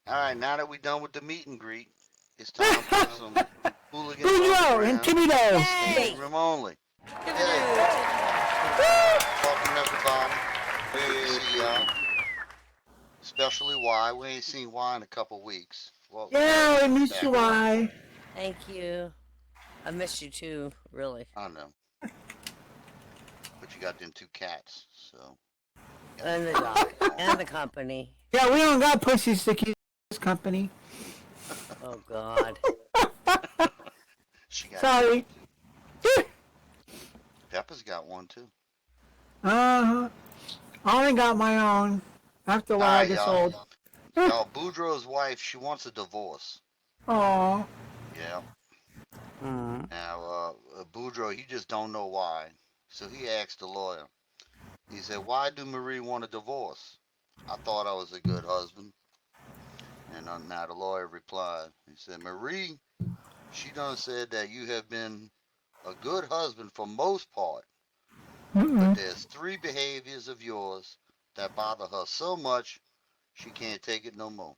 All right, now that we're done with the meet and greet, it's time for some Hooligans Bingo and Underground, Timido. standing room only. Yay! Welcome everybody. Good to see y'all. Especially Y. We ain't seen Y in a couple weeks. Well, Yeah, I miss you, back. why? Thank you. I missed you too, really. I know. But you got them two cats, so. And the dog. And the company. Yeah, we don't got pussies to keep this company. Oh, God. She got Sorry. Peppa's got one too. I only got my own. After what I just sold. Y'all, Boudreaux's wife, she wants a divorce. Aw. Yeah. Now, Boudreaux, he just don't know why. So he asked the lawyer. He said, "Why do Marie want a divorce? I thought I was a good husband." And now the lawyer replied. He said, "Marie, she done said that you have been a good husband for most part, but there's three behaviors of yours that bother her so much she can't take it no more."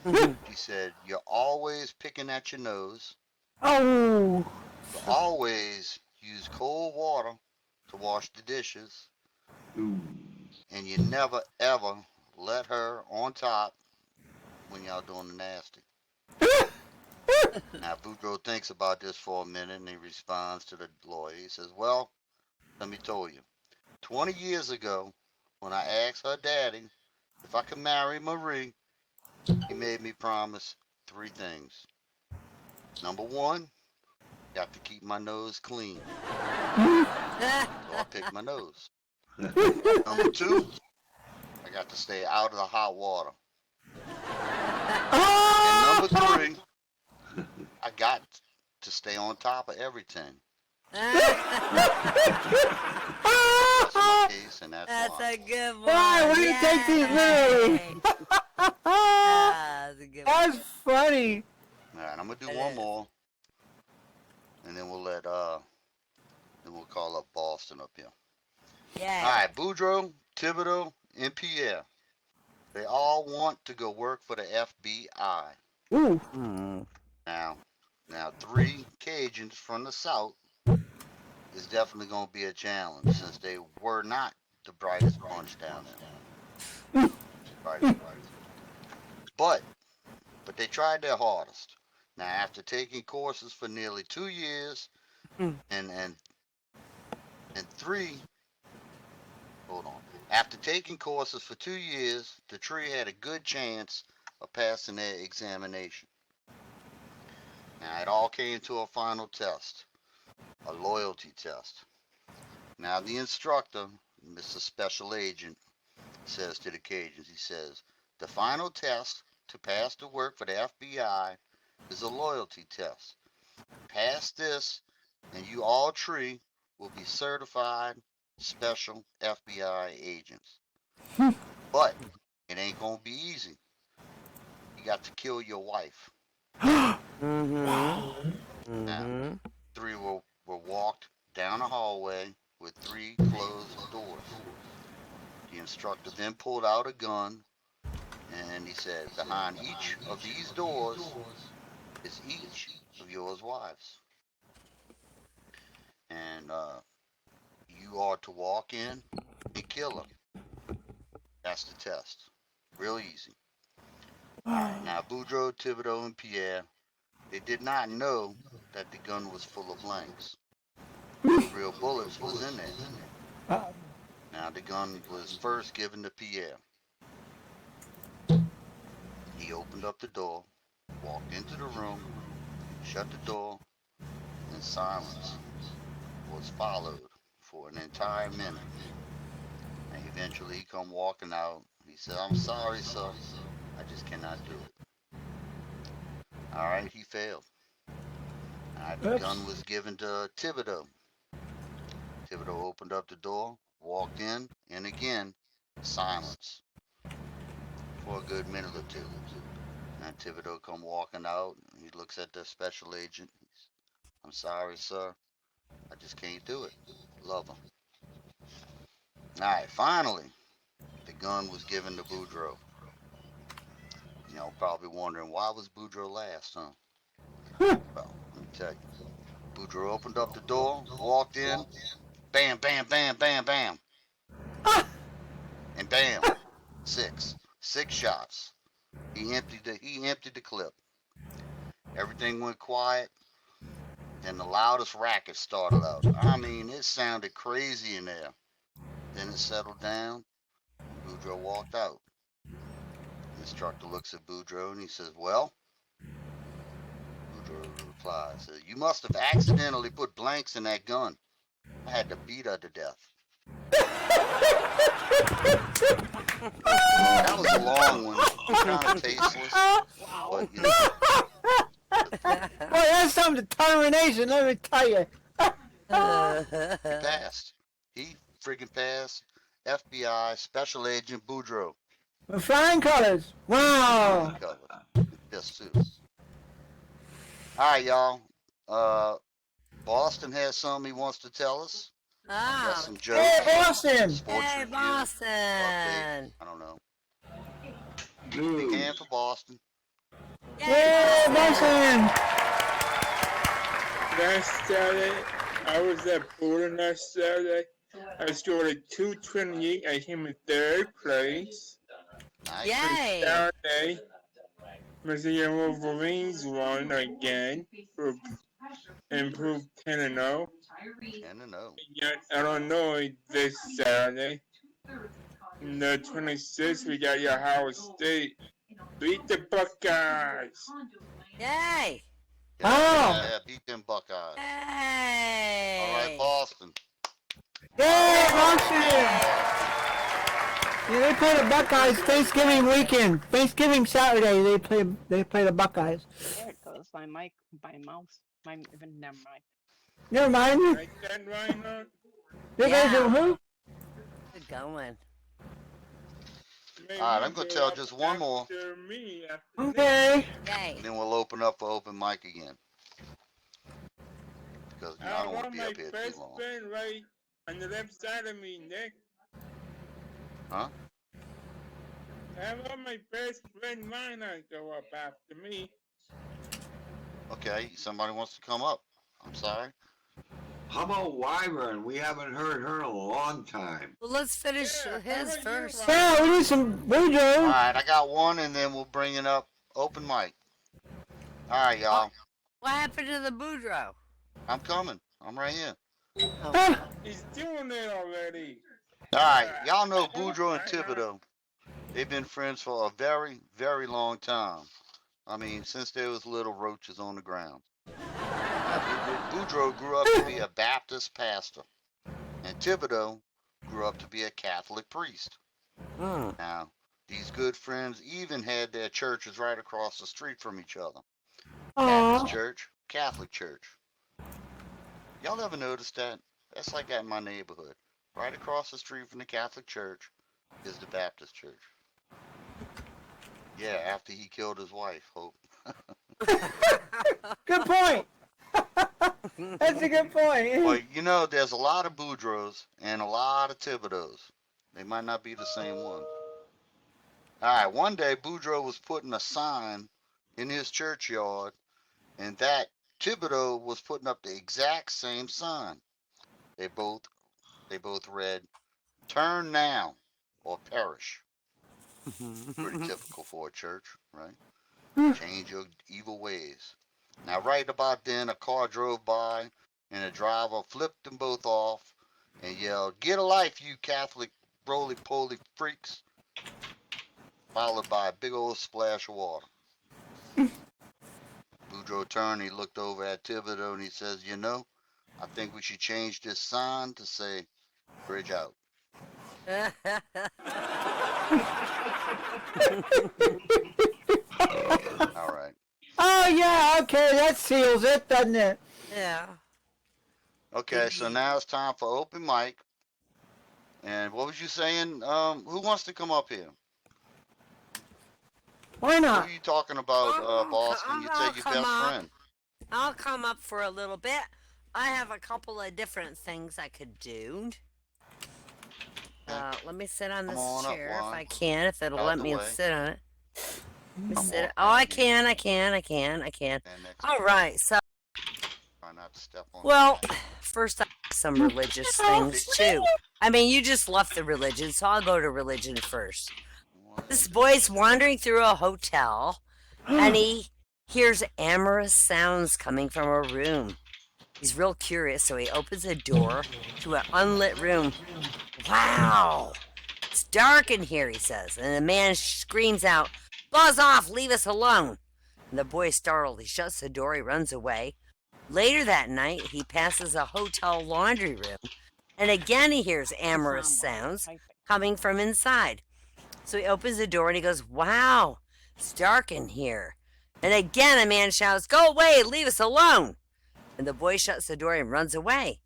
She said, "You're always picking at your nose. Oh. You always use cold water to wash the dishes. And you never ever let her on top when y'all doing the nasty." Now, Boudreaux thinks about this for a minute and he responds to the lawyer. He says, "Well, let me tell you. 20 years ago, when I asked her daddy if I could marry Marie, he made me promise three things. Number one, got to keep my nose clean. So I pick my nose. Number two, I got to stay out of the hot water. And number three, I got to stay on top of everything." That's my case, and that's why. A good one. Why? Why do you take these literally? That's a good one. That's funny. All right, I'm gonna do one more, and then we'll call up Boston up here. Yeah. All right, Boudreaux, Thibodeau, and Pierre. They all want to go work for the FBI. Ooh. Now, three Cajuns from the South is definitely gonna be a challenge since they were not the brightest bunch down there. But they tried their hardest. Now, after taking courses for nearly 2 years and three, hold on. After taking courses for 2 years, the three had a good chance of passing their examination. Now, it all came to a final test, a loyalty test. Now, the instructor, Mr. Special Agent, says to the Cajuns, he says, "The final test to pass the work for the FBI is a loyalty test. Pass this, and you all three will be certified special FBI agents. But it ain't gonna be easy. You got to kill your wife." Now, three were walked down a hallway with three closed doors. The instructor then pulled out a gun and he said, "Behind each of these doors is each of yours wives. And you are to walk in and kill them. That's the test. Real easy." Now, Boudreaux, Thibodeau, and Pierre, they did not know that the gun was full of blanks. Real bullets was in there. Now, the gun was first given to Pierre. He opened up the door, walked into the room, shut the door, and silence was followed for an entire minute. And eventually he come walking out. He said, "I'm sorry, sir. I just cannot do it." All right, he failed. All right, the gun was given to Thibodeau. Thibodeau opened up the door, walked in, and again, silence for a good minute or two. And Thibodeau come walking out. He looks at the special agent. "I'm sorry, sir. I just can't do it. Love him." All right, finally, the gun was given to Boudreaux. You know, probably wondering why was Boudreaux last, huh? Huh. Well, let me tell you. Boudreaux opened up the door, walked in, bam, bam, bam, bam, bam, Ah, and bam, six shots. He emptied the clip. Everything went quiet. Then the loudest racket started out. I mean, it sounded crazy in there. Then it settled down, and Boudreaux walked out. The instructor looks at Boudreaux and he says, "Well," Boudreaux replies, "You must have accidentally put blanks in that gun. I had to beat her to death." That was a long one, kind of tasteless, but you know, boy, that's some determination, let me tell you. he passed. He friggin' passed. FBI Special Agent Boudreaux. With flying colors. Wow. Yes, too. All right, y'all. Boston has something he wants to tell us. Got some jokes. Hey, Boston. Sports Hey, review. Boston. Update. I don't know. Big hand for Boston. Hey, Boston. Last Saturday, I was at Borden last Saturday. I scored a 228. I came in third place. Nice. Yay. Saturday, Michigan Wolverines won again for improved 10-0. 10-0. Yet Illinois this Saturday. In the 26th, we got your Howard State. Beat the Buckeyes. Yay. Yeah, beat them Buckeyes. Hey. All right, Boston. Yay, Boston. Yeah, they play the Buckeyes Thanksgiving weekend. Thanksgiving Saturday, they play the Buckeyes. There it goes. My mic, my mouse, even never mind. Never mind. Like that, Reinhardt? You guys Yeah. are who? Good going. Maybe All right, I'm going to tell go just one more, after me, after Okay. Yay. and then we'll open up for open mic again. Because you know, I don't want to be my up here too best long. friend right on the left side of me, Nick. Huh? I want my best friend Reinhardt go up after me. Okay, somebody wants to come up. I'm sorry. How about Wyvern? We haven't heard her in a long time. Well, let's finish Yeah, his how about you, first. Ryan? Yeah, we need some All Boudreaux. right, I got one, and then we'll bring it up open mic. All right, y'all. What happened to the Boudreaux? I'm coming. I'm right here. Huh. He's doing it already. All right, y'all know Boudreaux and Thibodeau. They've been friends for a very, very long time. I mean, since there was little roaches on the ground. Boudreaux grew up to be a Baptist pastor, and Thibodeau grew up to be a Catholic priest. Now, these good friends even had their churches right across the street from each other. Baptist Aw. church, Catholic church. Y'all ever noticed that? That's like that in my neighborhood. Right across the street from the Catholic church is the Baptist church. Yeah, after he killed his wife, Hope. Good point. That's a good point. Well, you know, there's a lot of Boudreaux and a lot of Thibodeaux. They might not be the same one. All right, one day Boudreaux was putting a sign in his churchyard, and that Thibodeau was putting up the exact same sign. They both read, "Turn now or perish." Pretty typical for a church, right? Change your evil ways. Now, right about then, a car drove by, and the driver flipped them both off and yelled, "Get a life, you Catholic roly-poly freaks," followed by a big old splash of water. Boudreaux turned, he looked over at Thibodeau, and he says, "You know, I think we should change this sign to say, bridge out." All right. Oh, yeah, okay, that seals it, doesn't it? Yeah. Okay, so now it's time for open mic. And what was you saying? Who wants to come up here? Why Who not? are you talking about, Boston? You I'll said your come best up. friend. I'll come up for a little bit. I have a couple of different things I could do. Let me sit on Come this on up, chair if Juan. I can, if it'll Out let the me way. sit on it. I can. And next All time, right. So, try not to step on. well, first I have some religious things too. I mean, you just left the religion, so I'll go to religion first. This boy's wandering through a hotel, and he hears amorous sounds coming from a room. He's real curious, so he opens a door to an unlit room. Wow! It's dark in here, he says, and the man screams out, "Buzz off! Leave us alone!" And the boy is startled. He shuts the door, he runs away. Later that night, he passes a hotel laundry room, and again he hears amorous sounds coming from inside. So he opens the door and he goes, "Wow, it's dark in here." And again a man shouts, "Go away, leave us alone." And the boy shuts the door and runs away.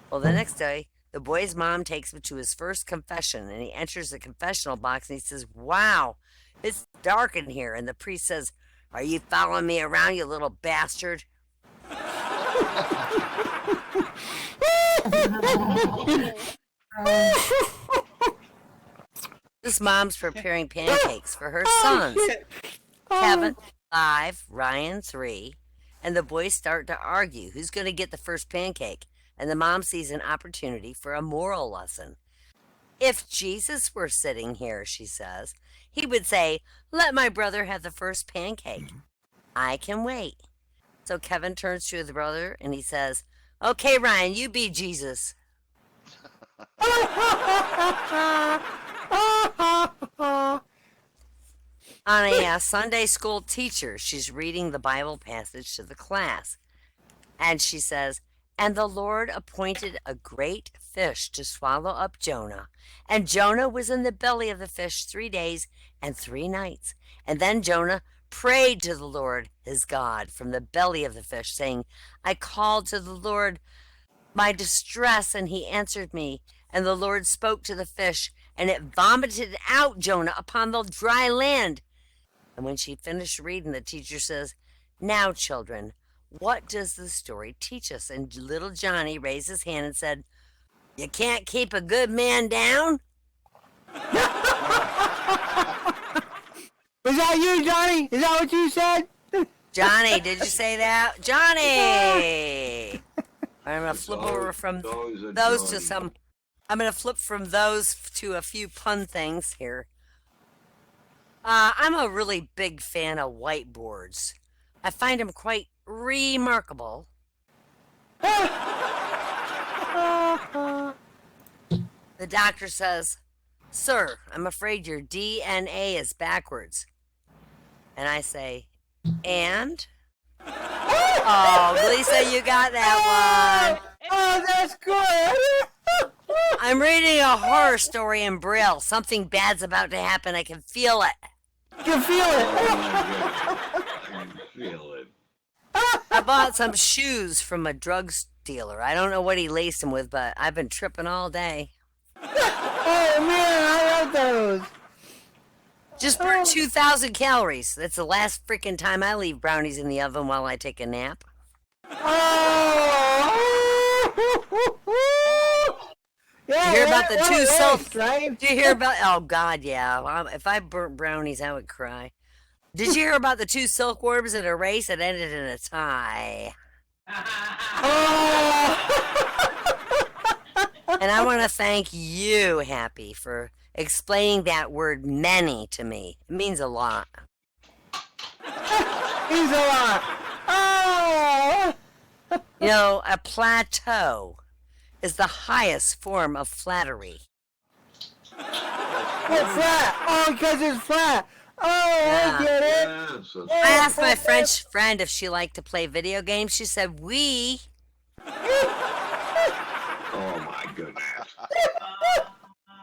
Well, the next day, the boy's mom takes him to his first confession, and he enters the confessional box and he says, "Wow, it's dark in here." And the priest says, "Are you following me around, you little bastard?" This mom's preparing pancakes for her sons. Kevin, 5, Ryan, 3, and the boys start to argue who's going to get the first pancake, and the mom sees an opportunity for a moral lesson. "If Jesus were sitting here," she says, "he would say, 'Let my brother have the first pancake. I can wait.'" So Kevin turns to his brother and he says, "Okay, Ryan, you be Jesus." On a Sunday school teacher, she's reading the Bible passage to the class. And she says, "And the Lord appointed a great fish to swallow up Jonah. And Jonah was in the belly of the fish 3 days and 3 nights. And then Jonah prayed to the Lord his God from the belly of the fish, saying, 'I called to the Lord my distress, and he answered me. And the Lord spoke to the fish, and it vomited out Jonah upon the dry land.'" And when she finished reading, the teacher says, "Now, children, what does the story teach us?" And little Johnny raised his hand and said, "You can't keep a good man down." Was that you, Johnny? Is that what you said? Johnny, did you say that? Johnny! I'm going to flip over from those to some... I'm going to flip from those to a few pun things here. I'm a really big fan of whiteboards. I find them quite remarkable. The doctor says, "Sir, I'm afraid your DNA is backwards." And I say, "And?" Oh, Gleesa, you got that one. Oh, that's good. I'm reading a horror story in Braille. Something bad's about to happen. I can feel it. You can feel it. I can feel it. I bought some shoes from a drug dealer. I don't know what he laced them with, but I've been tripping all day. Oh, man, I love those. Just burn 2,000 calories. That's the last freaking time I leave brownies in the oven while I take a nap. Oh. Yeah, Did you hear about the two self? right? Did you hear about? Oh God, yeah. If I burnt brownies, I would cry. Did you hear about the 2 silkworms in a race that ended in a tie? Oh. And I want to thank you, Happy, for explaining that word "many" to me. It means a lot. Means a lot. Oh. You know, a plateau is the highest form of flattery. It's flat. Oh, because it's flat. Oh, Yeah. I get it. Yes, that's I asked my French friend if she liked to play video games. She said, "Oui." oh my goodness.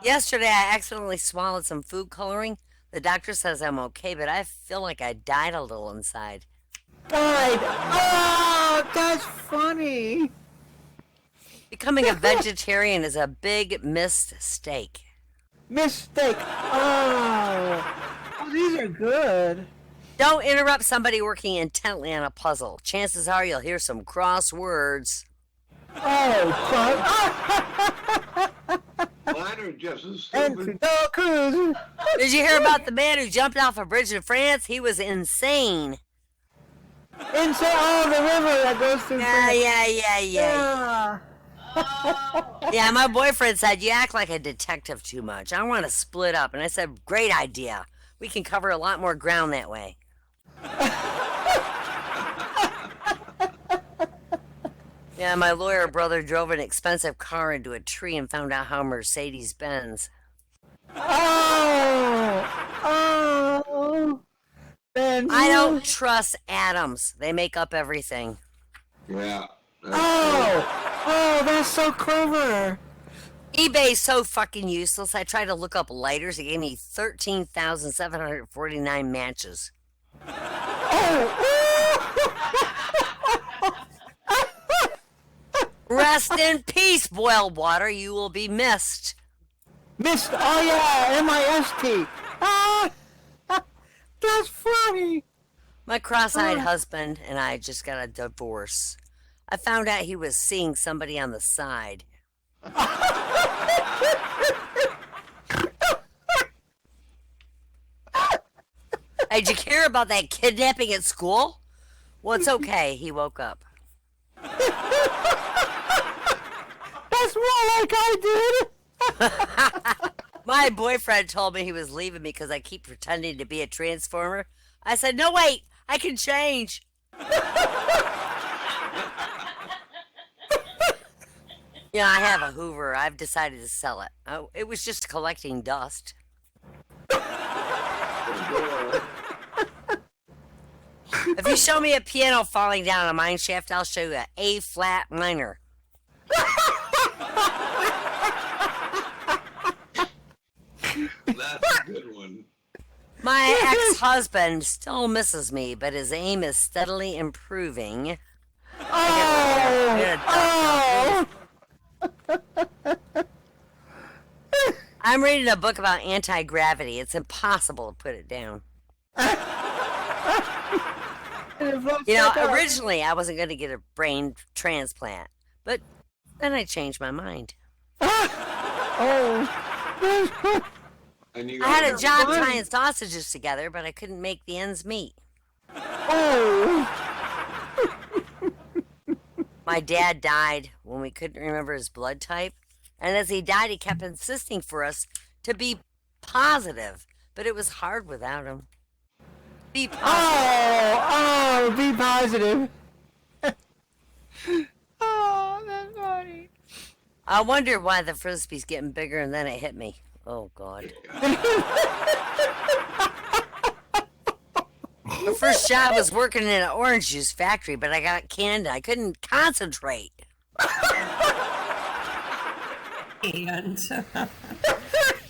Yesterday, I accidentally swallowed some food coloring. The doctor says I'm okay, but I feel like I died a little inside. Died. Oh, that's funny. Becoming a vegetarian is a big mistake. Mistake. Oh. Oh, these are good. Don't interrupt somebody working intently on a puzzle. Chances are you'll hear some crosswords. Oh, fun. Mine are just as And stupid. Del Cruz. Did you hear about the man who jumped off a bridge in France? He was insane. Insane. Oh, the river that goes through France. Yeah. Yeah, my boyfriend said, you act like a detective too much. I want to split up. And I said, great idea. We can cover a lot more ground that way. Yeah, my lawyer brother drove an expensive car into a tree and found out how Mercedes-Benz. Oh. Ben, I don't trust atoms. They make up everything. Yeah. Oh, that's so clever. eBay's so fucking useless. I tried to look up lighters. It gave me 13,749 matches. Rest in peace, boiled water. You will be missed. Missed. Oh yeah, MIST. Ah, that's funny. My cross-eyed husband and I just got a divorce. I found out he was seeing somebody on the side. Hey, did you hear about that kidnapping at school? Well, it's okay. He woke up. That's more like I did. My boyfriend told me he was leaving me because I keep pretending to be a transformer. I said, no, wait, I can change. Yeah, I have a Hoover. I've decided to sell it. Oh, it was just collecting dust. If you show me a piano falling down a mine shaft, I'll show you an A flat minor. That's a good one. My ex-husband still misses me, but his aim is steadily improving. I'm reading a book about anti-gravity. It's impossible to put it down. You know, originally I wasn't going to get a brain transplant, but then I changed my mind. And you I had a got job tying sausages together, but I couldn't make the ends meet. My dad died when we couldn't remember his blood type, and as he died, he kept insisting for us to be positive, but it was hard without him. Be positive. Be positive. Oh, that's funny. I wonder why the frisbee's getting bigger, and then it hit me. Oh, God. My first job was working in an orange juice factory, but I got canned. I couldn't concentrate. And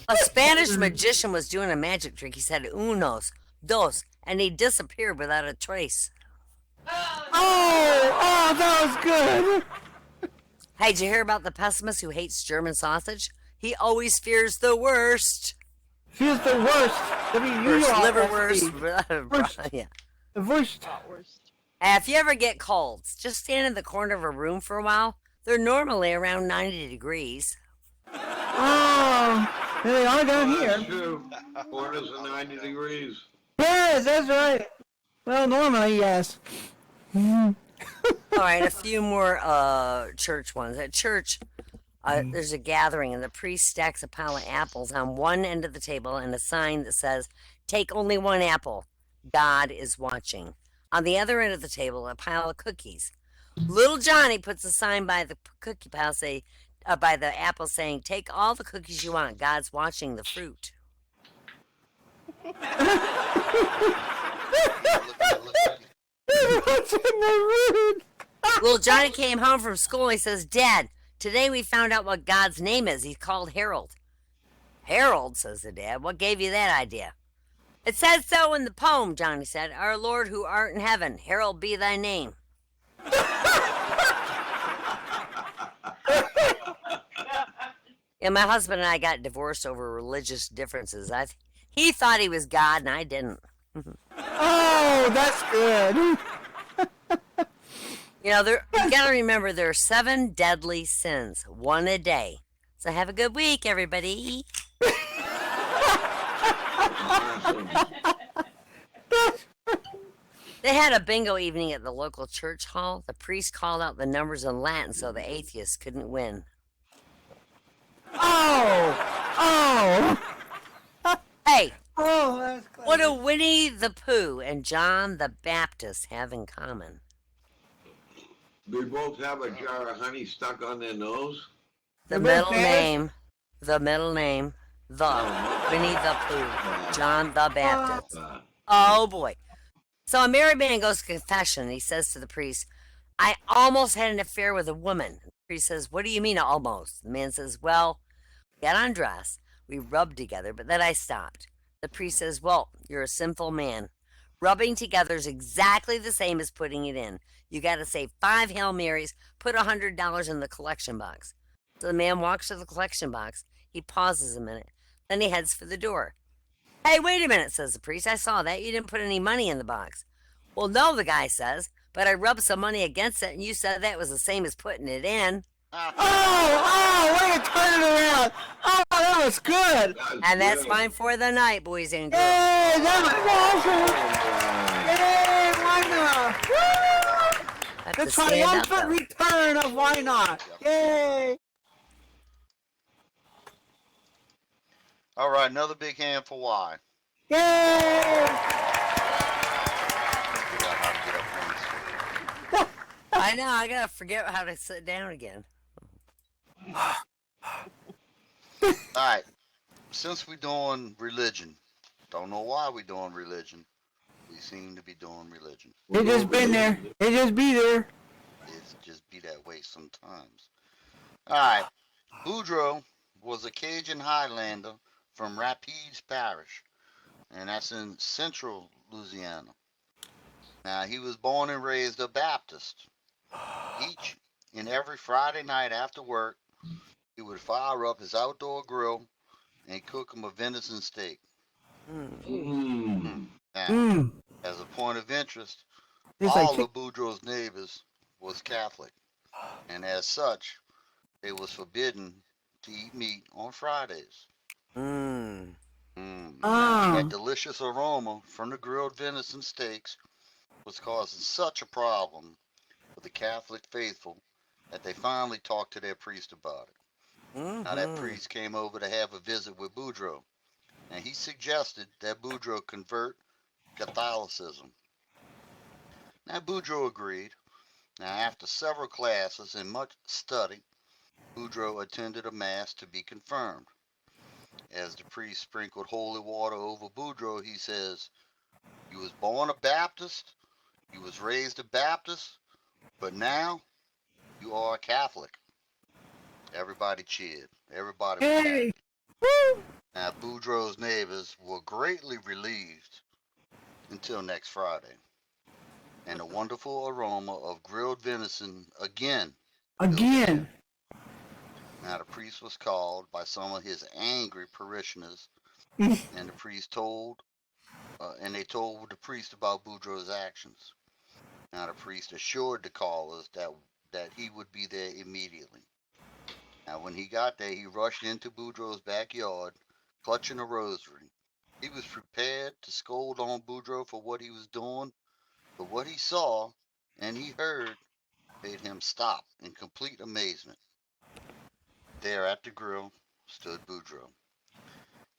A Spanish magician was doing a magic trick. He said, unos, dos, and he disappeared without a trace. Oh, that was good. Hey, did you hear about the pessimist who hates German sausage? He always fears the worst. She's the worst. Worst, liverwurst. Yeah. The worst. Hey, if you ever get colds, just stand in the corner of a room for a while. They're normally around 90 degrees. Oh, they are down That's here. true. Corners are 90 degrees. Yes, that's right. Well, normally, yes. All right, a few more church ones. At church, there's a gathering, and the priest stacks a pile of apples on one end of the table and a sign that says, "Take only one apple. God is watching." On the other end of the table, a pile of cookies. Little Johnny puts a sign by the cookie pile, by the apple, saying, "Take all the cookies you want. God's watching the fruit." What's in the room? Little Johnny came home from school and he says, "Dad, today we found out what God's name is. He's called Harold." "Harold," says the dad. "What gave you that idea?" "It says so in the poem," Johnny said. "Our Lord who art in heaven, Harold be thy name." Yeah, my husband and I got divorced over religious differences. He thought he was God and I didn't. Oh, that's good. You know, you gotta remember there are 7 deadly sins, one a day. So have a good week, everybody. Awesome. They had a bingo evening at the local church hall. The priest called out the numbers in Latin so the atheists couldn't win. Oh! Hey, Oh, that's clever. what do Winnie the Pooh and John the Baptist have in common? They both have a jar of honey stuck on their nose. The They're middle both name, the Winnie the Pooh, John the Baptist. Oh boy. So a married man goes to confession and he says to the priest, I almost had an affair with a woman. The priest says, what do you mean almost? The man says, well, we got undressed, we rubbed together, but then I stopped. The priest says, well, you're a sinful man. Rubbing together is exactly the same as putting it in. You got to say 5 Hail Marys, put $100 in the collection box. So the man walks to the collection box. He pauses a minute. Then he heads for the door. Hey, wait a minute, says the priest. I saw that. You didn't put any money in the box. Well, no, the guy says, but I rubbed some money against it, and you said that was the same as putting it in. Oh, way to turn it around. Oh, that was good. And that's mine for the night, boys and girls. Hey, that was awesome. Yay, why not? Woo! Have The to stand up, triumphant though. return of why not? Yay! All right, another big hand for Y. Yay! Figure out how to get up on the screen. I know, I gotta forget how to sit down again. All right, since we're doing religion, don't know why we're doing religion. We seem to be doing religion. They just been there. They just be there. It's just be that way sometimes. All right, Boudreaux was a Cajun Highlander from Rapides Parish, and that's in central Louisiana. Now, he was born and raised a Baptist. Each and every Friday night after work, he would fire up his outdoor grill and cook him a venison steak. Now, as a point of interest, It's all like of Boudreaux's neighbors was Catholic, and as such, it was forbidden to eat meat on Fridays. That delicious aroma from the grilled venison steaks was causing such a problem for the Catholic faithful that they finally talked to their priest about it. Now that priest came over to have a visit with Boudreaux, and he suggested that Boudreaux convert Catholicism. Now Boudreaux agreed. Now after several classes and much study, Boudreaux attended a mass to be confirmed. As the priest sprinkled holy water over Boudreaux, he says, you was born a Baptist, you was raised a Baptist, but now you are a Catholic. Everybody cheered. Everybody was happy. Woo! Now Boudreaux's neighbors were greatly relieved until next Friday. And the wonderful aroma of grilled venison again. Now the priest was called by some of his angry parishioners, and the priest told the priest about Boudreaux's actions. Now the priest assured the callers that he would be there immediately. Now when he got there, he rushed into Boudreaux's backyard, clutching a rosary. He was prepared to scold on Boudreaux for what he was doing, but what he saw and he heard made him stop in complete amazement. There at the grill stood Boudreaux.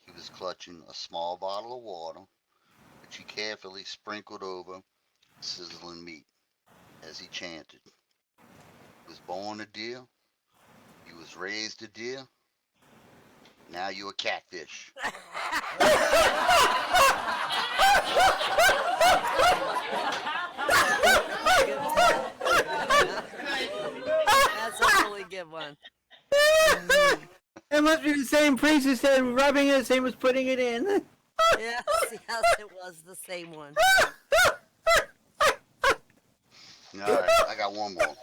He was clutching a small bottle of water, which he carefully sprinkled over sizzling meat as he chanted. He was born a deer. He was raised a deer. Now you a catfish. That's a really good one. It must be the same priest who said rubbing it, same as putting it in. Yes, it was the same one. All right, I got one more.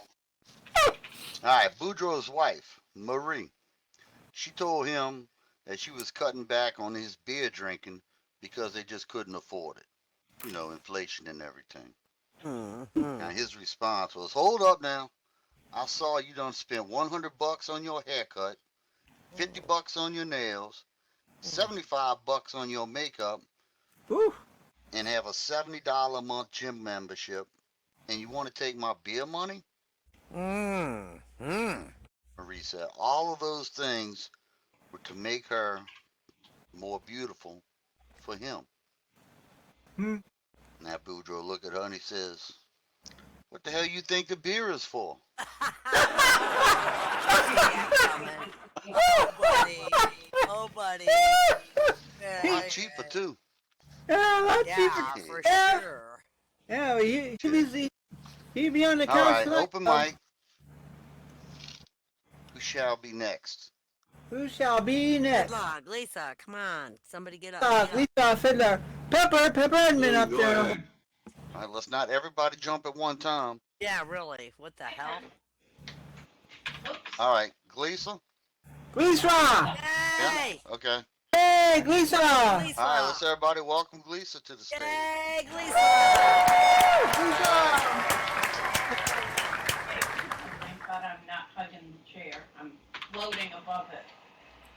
All right, Boudreaux's wife, Marie, she told him that she was cutting back on his beer drinking because they just couldn't afford it. You know, inflation and everything. Now his response was, hold up now. I saw you done spent $100 on your haircut, $50 on your nails, $75 on your makeup, Ooh. and have a $70 a month gym membership, and you want to take my beer money? Marie said all of those things were to make her more beautiful for him. Hmm. Now Boudreaux look at her and he says, "What the hell you think the beer is for?" Oh, buddy. Oh, buddy. A lot cheaper too. Yeah, that's Yeah, cheaper. for Yeah. sure. Yeah, he'd be on the All couch right, tonight. open mic. Who shall be next? Who shall be next? Fiddlah, Gleesa, come on. Somebody get up. Gleesa, Fiddlah. Pepper Edmund up Go there. ahead. All right, let's not everybody jump at one time. Yeah, really. What the hell? All right, Gleesa? Gleesa! Yay! Okay. Hey, Gleesa! All right, let's everybody welcome Gleesa to the stage. Yay, Gleesa! But I'm not hugging the chair. I'm floating above it.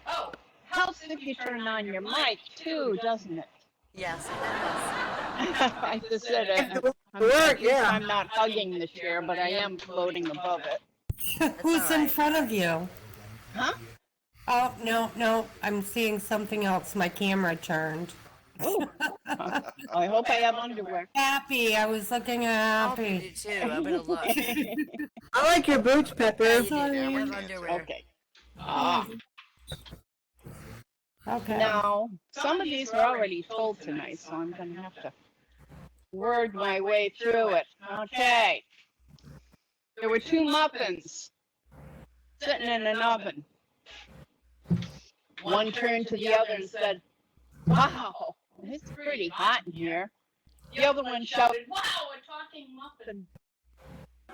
Oh, helps if you turn on your mic too, doesn't it? Yes, it does. I just said it. I'm not hugging the chair, but I am floating above it. Who's all in right. front of you? Huh? Oh, no, I'm seeing something else. My camera turned. I hope I have underwear. Happy, I was looking at I Happy. do too. I'm gonna look. I like your boots, Pepper. Yeah, you do. Sorry. You have Camera underwear. Okay. Okay. Now, some of these were already told tonight, so I'm going to have to word my way through it. Okay. There were 2 muffins sitting in an oven. One turned to the other and said, "Wow, it's pretty hot in here." The other one shouted, "Wow, a talking muffin."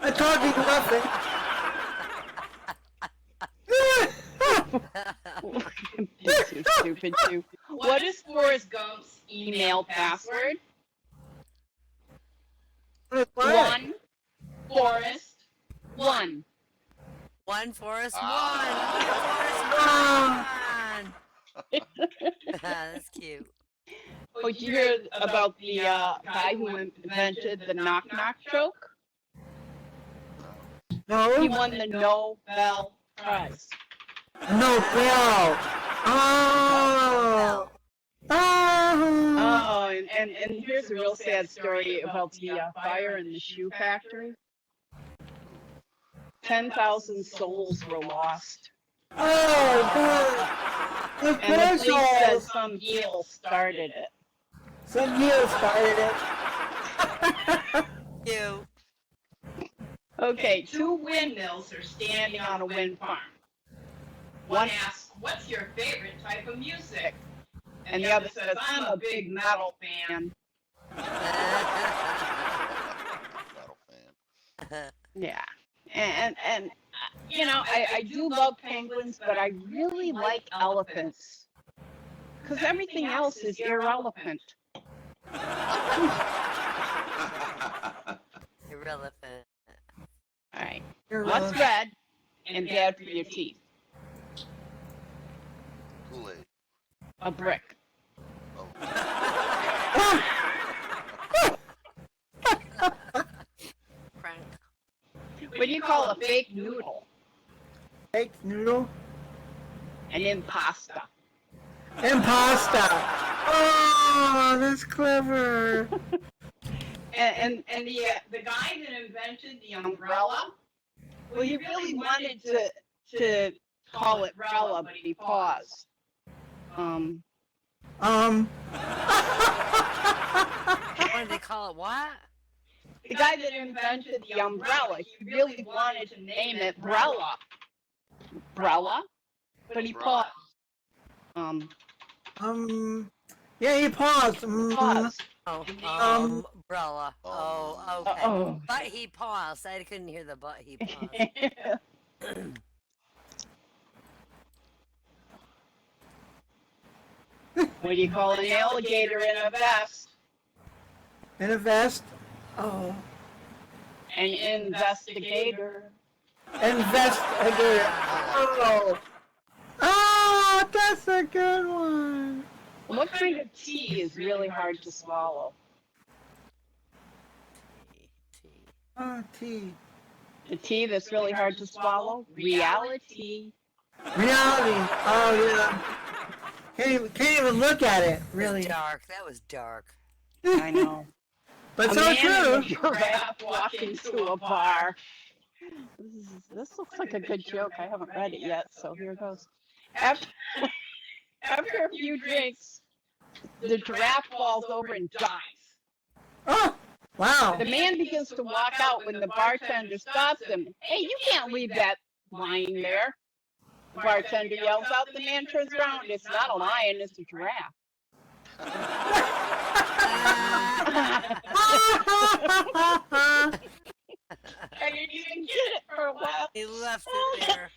A talking muffin. You're too stupid, too. What is Forrest Gump's email password? What? 1 Forrest 1. One for us, Ah. one. That's cute. Oh, did you hear about the guy who invented the knock knock joke? He No. won the Nobel Prize. No bell. Oh. Oh. Oh, and here's a real sad story about the fire in the shoe factory. 10,000 souls were lost. Oh, God. Of And the course, police says some heel started it. some years started it. Cute. Okay, 2 windmills are standing on a wind farm. One asks, "What's your favorite type of music?" And the other says, "I'm a big metal fan." Metal fan. Yeah. And you know, I do love penguins, but I really like elephants. Because everything else is irrelevant. Irrelevant. All right. What's red and bad for your teeth? Kool-Aid. A brick. Oh. Frank. What do you call a fake noodle? Fake noodle. An impasta. Impasta. Oh, that's clever. And the guy that invented the umbrella, well, he really wanted to call it umbrella, but he paused. What did they call it? What? The guy that invented the umbrella, he really wanted to name it Brella. Brella? But he paused. Yeah, he paused. Paused. Oh, umbrella. Oh. Oh, okay. Oh. But he paused. I couldn't hear the but he paused. What do you call an alligator in a vest? In a vest. Oh. An investigator. Investigator. Oh. Ah! That's a good one. What kind of tea is really hard to swallow? Oh, T. The tea that's really hard to swallow? Reality. Reality. Oh, yeah. Can't even look at it, That really. was dark. That was dark. I know. But A so man true. and a giraffe walk into a bar. This looks like a good joke. I haven't read it yet, so here goes. After a few drinks, the giraffe falls over and dies. Oh, wow. The man begins to walk out when the bartender stops him. Hey, you can't leave that lying there. The bartender yells out. The man turns around. It's not a lion, it's a giraffe. I didn't even get it for a while. He left it there.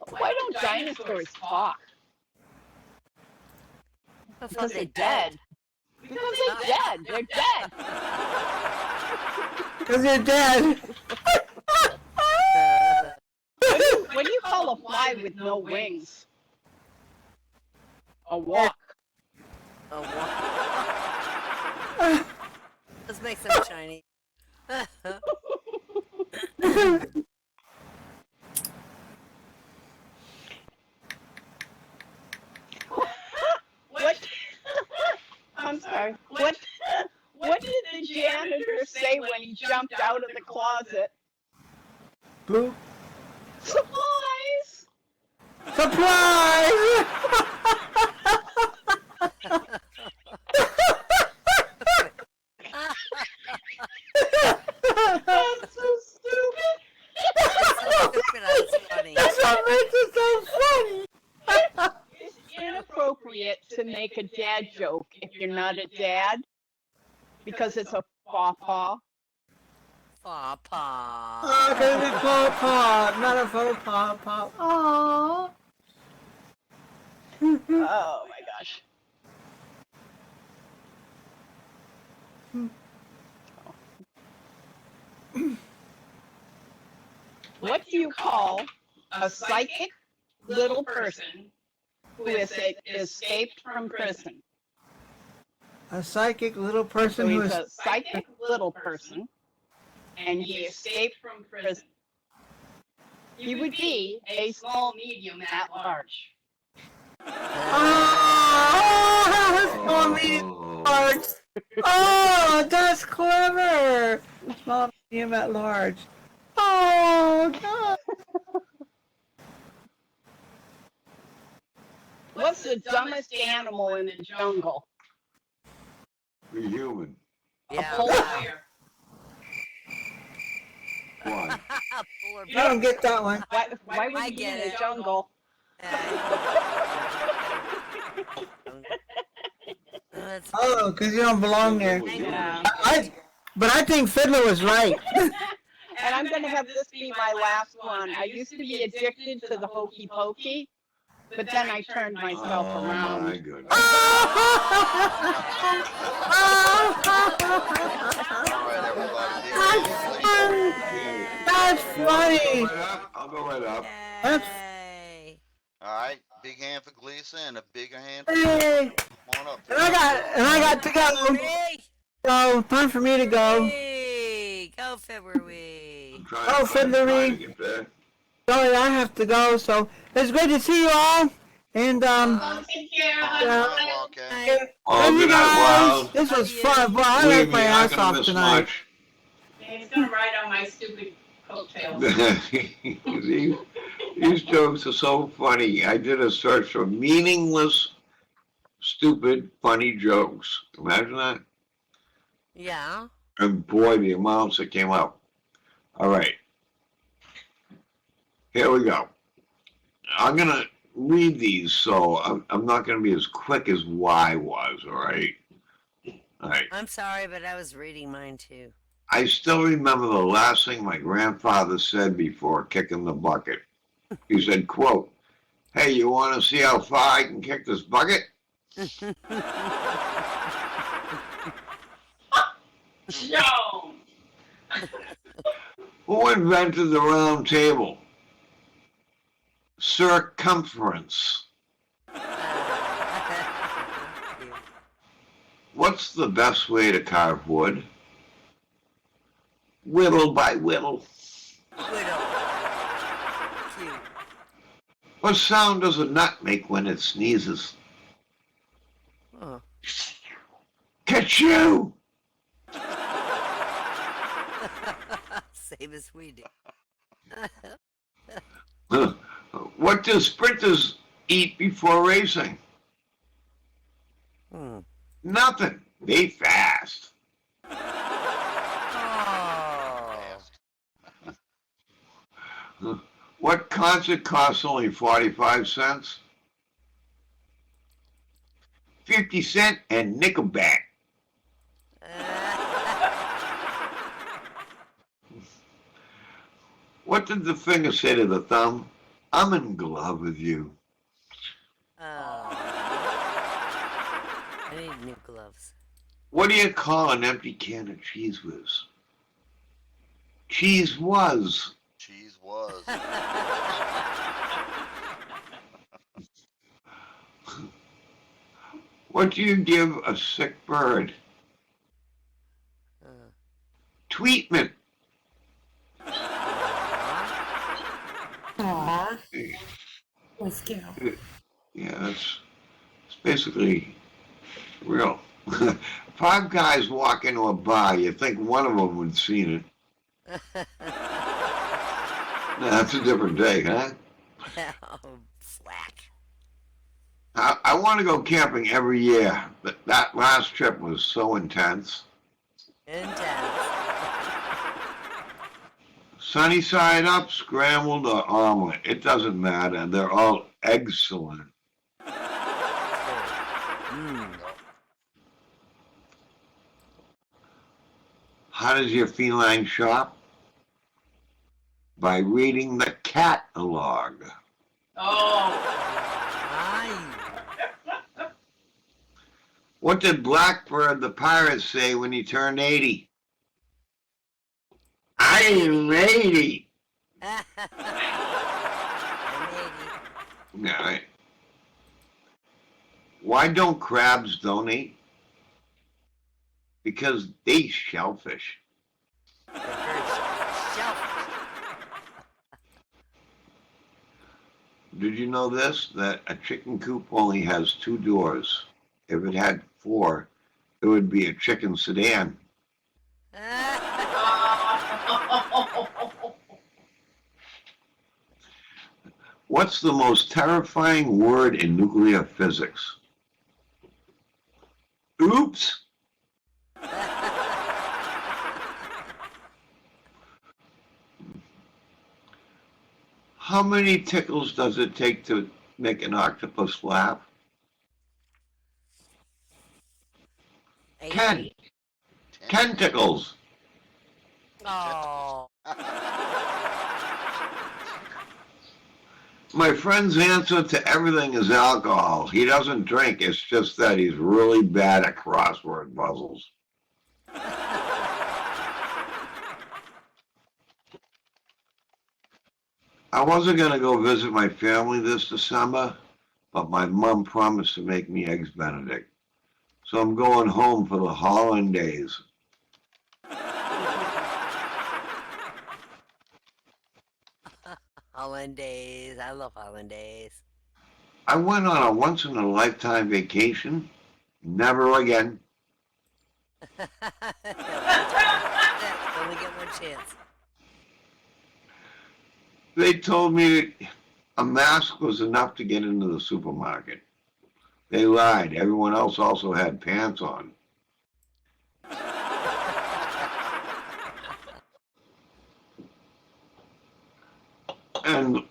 Why don't dinosaurs talk? Because they're dead. Because they're dead. They're dead. Because they're dead. What do you call a fly with no wings? A walk. Oh, wow. Let's make them shiny. What? I'm sorry. What did the janitor say when he jumped out of the closet? Boo. Supplies! Surprise! That's so stupid. That's funny. That's what makes it so funny. It's inappropriate to make a dad joke if you're not a dad because it's a pawpaw. Pawpaw. Oh, baby paw, not a faux paw. Aww. Oh my gosh. What do you call a psychic little person who has escaped from prison? A psychic little person So who he's is... a psychic little person, and he escaped from prison. He would be a small, medium, at large. Oh, small medium large. Oh, that's clever. Small medium at large. Oh, God. What's the dumbest animal in the jungle? The human. A Yeah. polar bear. Why? Polar I don't get that one. Why would I he be get in the it. jungle? That's Oh, because you don't belong there. Yeah. But I think Fiddlah was right. And I'm going to have this be my last one. I used to be addicted to the hokey pokey, but then I turned myself Oh around. my goodness. All right, everybody. That's funny. I'll go right up. Yay. All right, big hand for Gleesa and a bigger hand for Hey, Come on up. and I got to go. Hey. So time for me to go. Hey. Go February. I'm trying, Oh, Fiddler. trying to get there. Sorry, I have to go. So it's good to see you all. And Take care. Well, okay. Oh, love you good night, guys. Wild. This was fun. Boy, I Believe laughed me, my I'm not ass gonna off miss tonight. much. It's going to ride on my stupid coattails. These jokes are so funny. I did a search for meaningless, stupid, funny jokes. Imagine that. Yeah. And boy, the amounts that came up. All right. Here we go. I'm going to read these, so I'm not going to be as quick as Y was, all right? All right. I'm sorry, but I was reading mine too. I still remember the last thing my grandfather said before kicking the bucket. He said, quote, "Hey, you want to see how far I can kick this bucket?" No. Who invented the round table? Circumference. What's the best way to carve wood? Whittle by whittle. Widow. Cute. What sound does a nut make when it sneezes? Huh. Ka-choo! Same as we do. What do sprinters eat before racing? Hmm. Nothing. They fast. Oh. What concert costs only 45 cents? 50 Cent and Nickelback. What did the finger say to the thumb? I'm in love with you. I need new gloves. What do you call an empty can of Cheese Whiz? Cheese was. Cheese was. What do you give a sick bird? Tweetment. Aww. Whiskey. Yeah, it's basically real. 5 guys walk into a bar, you think one of them would have seen it. No, that's a different day, huh? Oh, slack. I want to go camping every year, but that last trip was so intense. Intense. Sunny side up, scrambled, or omelet. It doesn't matter. They're all excellent. Mm. How does your feline shop? By reading the catalog. What did Blackbird the pirate say when he turned 80? I'm 80. I'm 80. Yeah, right. Why don't crabs donate? Because they shellfish. They're very selfish. Did you know this? That a chicken coop only has 2 doors. If it had 4, it would be a chicken sedan. What's the most terrifying word in nuclear physics? Oops. How many tickles does it take to make an octopus laugh? 10. 10 tickles. Oh. My friend's answer to everything is alcohol. He doesn't drink. It's just that he's really bad at crossword puzzles. I wasn't going to go visit my family this December, but my mom promised to make me Eggs Benedict. So I'm going home for the holidays. Hollandaise. I love hollandaise. I went on a once-in-a-lifetime vacation. Never again. You only get one chance. They told me a mask was enough to get into the supermarket. They lied. Everyone else also had pants on. And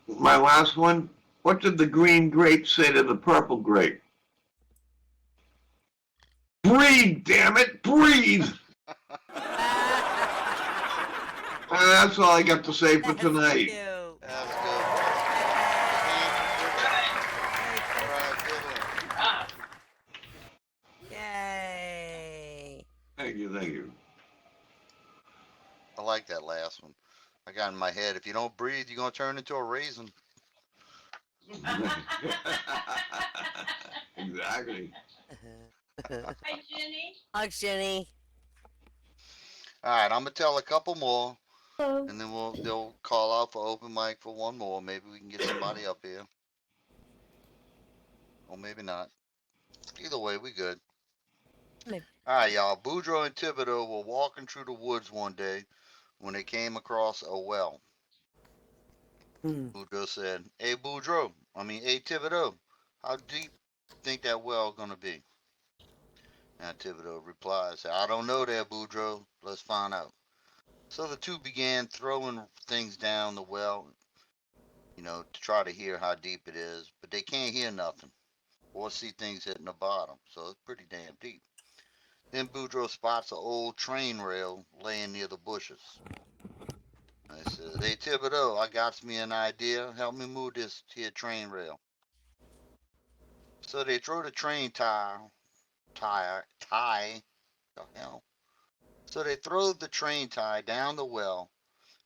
my last one, what did the green grape say to the purple grape? Breathe, damn it, breathe! That's all I got to say for tonight. Cute. That's good. All right, Fiddlah. Yay. Thank you, thank you. I like that last one. I got in my head, if you don't breathe, you're gonna turn into a raisin. Exactly. Hi, Jenny. Hugs, Jenny. All right, I'm gonna tell a couple more, Hello. and then they'll call out for open mic for one more. Maybe we can get somebody up here, or maybe not. Either way, we good. Maybe. All right, y'all. Boudreaux and Thibodeau were walking through the woods one day when they came across a well. Boudreaux said, "Hey, hey, Thibodeau, how deep think that well gonna be?" And Thibodeau replies, "I don't know there, Boudreaux. Let's find out." So the two began throwing things down the well, to try to hear how deep it is, but they can't hear nothing or see things hitting the bottom, so it's pretty damn deep. Then Boudreaux spots an old train rail laying near the bushes. I said, "Hey, Thibodeau, I got me an idea. Help me move this here train rail." So they throw the train tie, the hell. So they throw the train tie down the well.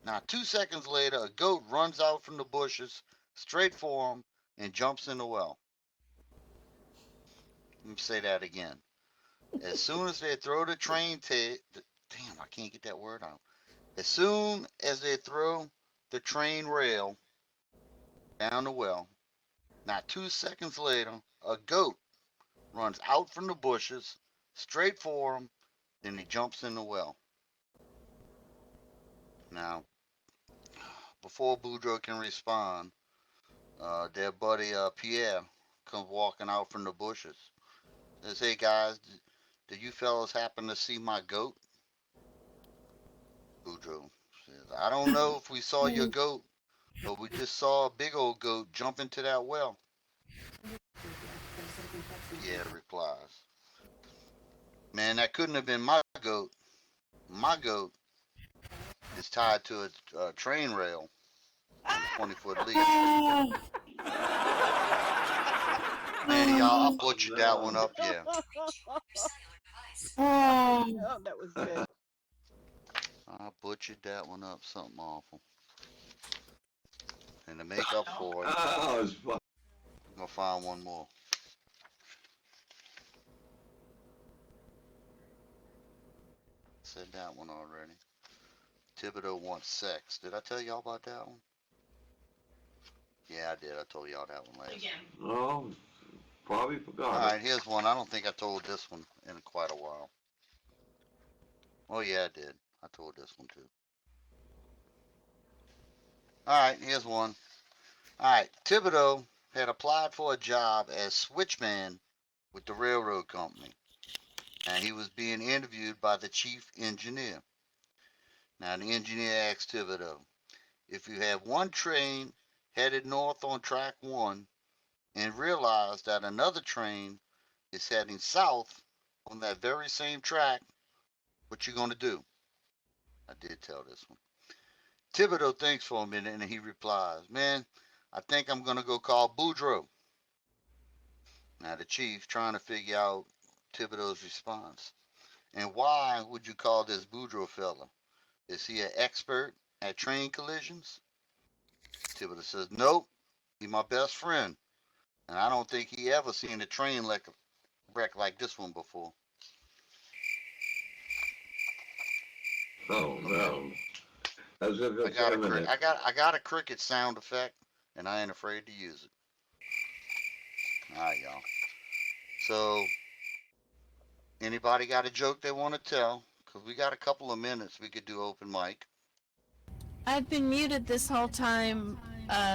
Now, 2 seconds later, a goat runs out from the bushes, straight for him, and jumps in the well. Let me say that again. As soon as they throw the damn, I can't get that word out. As soon as they throw the train rail down the well, not 2 seconds later, a goat runs out from the bushes, straight for him, then he jumps in the well. Now, before Boudreaux can respond, their buddy Pierre comes walking out from the bushes. Says, "Hey guys, did you fellas happen to see my goat?" Boudreaux says, "I don't know if we saw your goat, but we just saw a big old goat jump into that well." Pierre replies, "Man, that couldn't have been my goat. My goat is tied to a train rail on a 20-foot leash." Man, y'all, I butchered that one up, yeah. Oh, that was good. I butchered that one up, something awful. And to make up for it, Oh, it's fun. I'm gonna find one more. Said that one already. Thibodeau wants sex. Did I tell y'all about that one? Yeah, I did. I told y'all that one last. Oh, probably forgot. All right, here's one. I don't think I told this one in quite a while. Oh yeah, I did. I told this one too. All right, here's one. All right, Thibodeau had applied for a job as switchman with the railroad company, and he was being interviewed by the chief engineer. Now the engineer asked Thibodeau, "If you have one train headed north on track 1 and realize that another train is heading south on that very same track, what you gonna do?" I did tell this one. Thibodeau thinks for a minute and he replies, "Man, I think I'm gonna go call Boudreaux." Now the chief trying to figure out Thibodeau's response. "And why would you call this Boudreaux fella? Is he an expert at train collisions?" Thibodeau says, "Nope, he's my best friend, and I don't think he ever seen a train wreck like this one before." Oh, no. As if I it's got imminent. I got a cricket sound effect, and I ain't afraid to use it. All right, y'all. So, anybody got a joke they want to tell? Because we got a couple of minutes. We could do open mic. I've been muted this whole time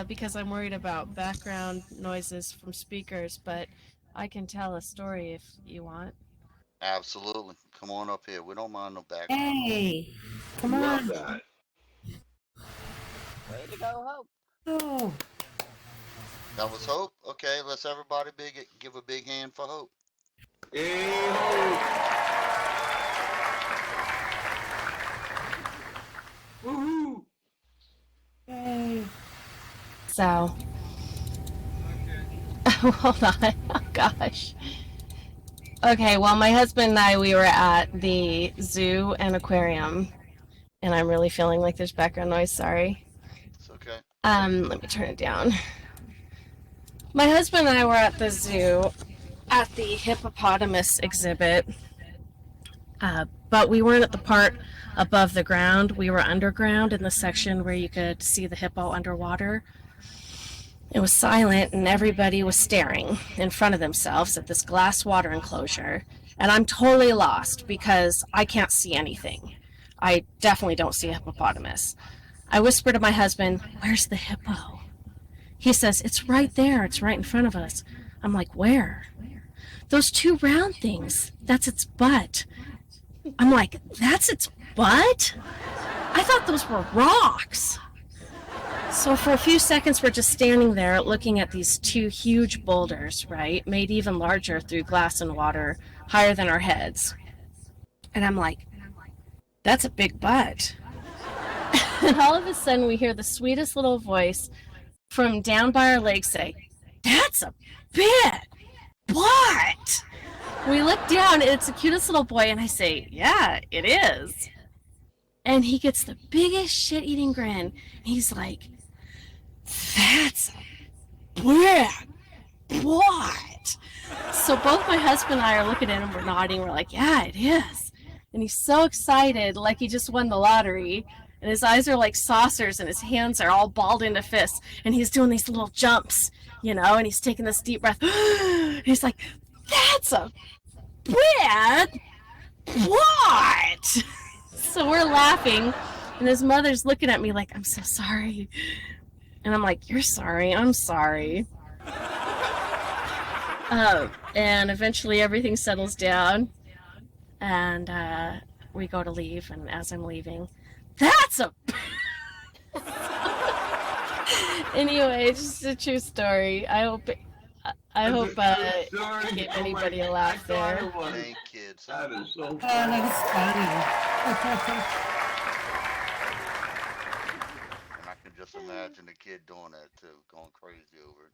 because I'm worried about background noises from speakers, but I can tell a story if you want. Absolutely. Come on up here. We don't mind no background noise. Hey, come Love on. that. Way to go, Hope. Oh, That was Hope. Okay, let's everybody give a big hand for Hope. Woohoo! yay. So, hold on. Oh, gosh. Okay, well, my husband and I, we were at the zoo and aquarium, and I'm really feeling like there's background noise. Sorry. It's okay. Let me turn it down. My husband and I were at the zoo at the hippopotamus exhibit, but we weren't at the part above the ground. We were underground in the section where you could see the hippo underwater. It was silent, and everybody was staring in front of themselves at this glass water enclosure. And I'm totally lost because I can't see anything. I definitely don't see a hippopotamus. I whisper to my husband, "Where's the hippo?" He says, "It's right there. It's right in front of us." I'm like, "Where?" "Those two round things. That's its butt." I'm like, "That's its butt?" I thought those were rocks. So for a few seconds, we're just standing there looking at these two huge boulders, right? Made even larger through glass and water, higher than our heads. And I'm like, "That's a big butt." And all of a sudden, we hear the sweetest little voice from down by our leg say, "That's a big butt." We look down, and it's the cutest little boy, and I say, "Yeah, it is." And he gets the biggest shit-eating grin. He's like, "That's a big butt." So both my husband and I are looking at him, we're nodding, we're like, "Yeah, it is." And he's so excited, like he just won the lottery. And his eyes are like saucers, and his hands are all balled into fists. And he's doing these little jumps, you know, and he's taking this deep breath. He's like, "That's a big butt." So we're laughing, and his mother's looking at me like, "I'm so sorry." And I'm like, "You're sorry, I'm sorry." And eventually everything settles down, and we go to leave, and as I'm leaving, "That's a..." Anyway, just a true story. I hope gave anybody a laugh there. Thank kids. That is so Oh, funny. that's funny. And I can just imagine the kid doing that too, going crazy over it.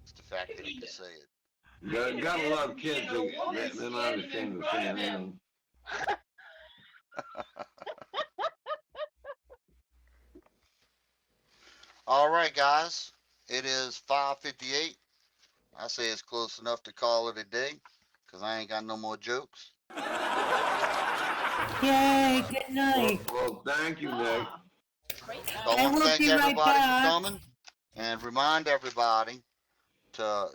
It's the fact that he can say it. Gotta love kids. They're not ashamed of saying anything. All right, guys. It is 5:58. I say it's close enough to call it a day, because I ain't got no more jokes. Yay, good night. Well, thank you, Nick. So I I want to will thank be right everybody back. for coming, and remind everybody to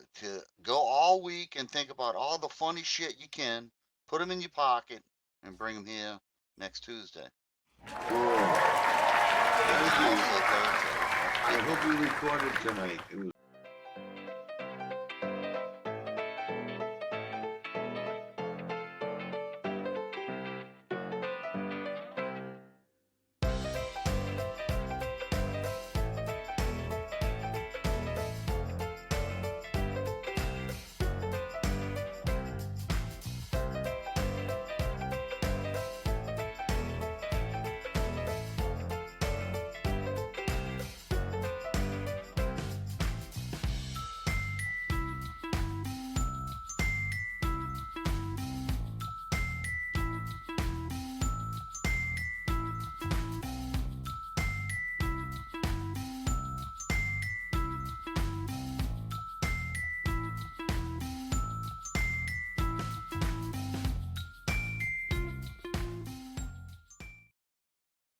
go all week and think about all the funny shit you can, put them in your pocket, and bring them here next Tuesday. Cool. Thank you. Also Thursday. I hope you recorded tonight. It was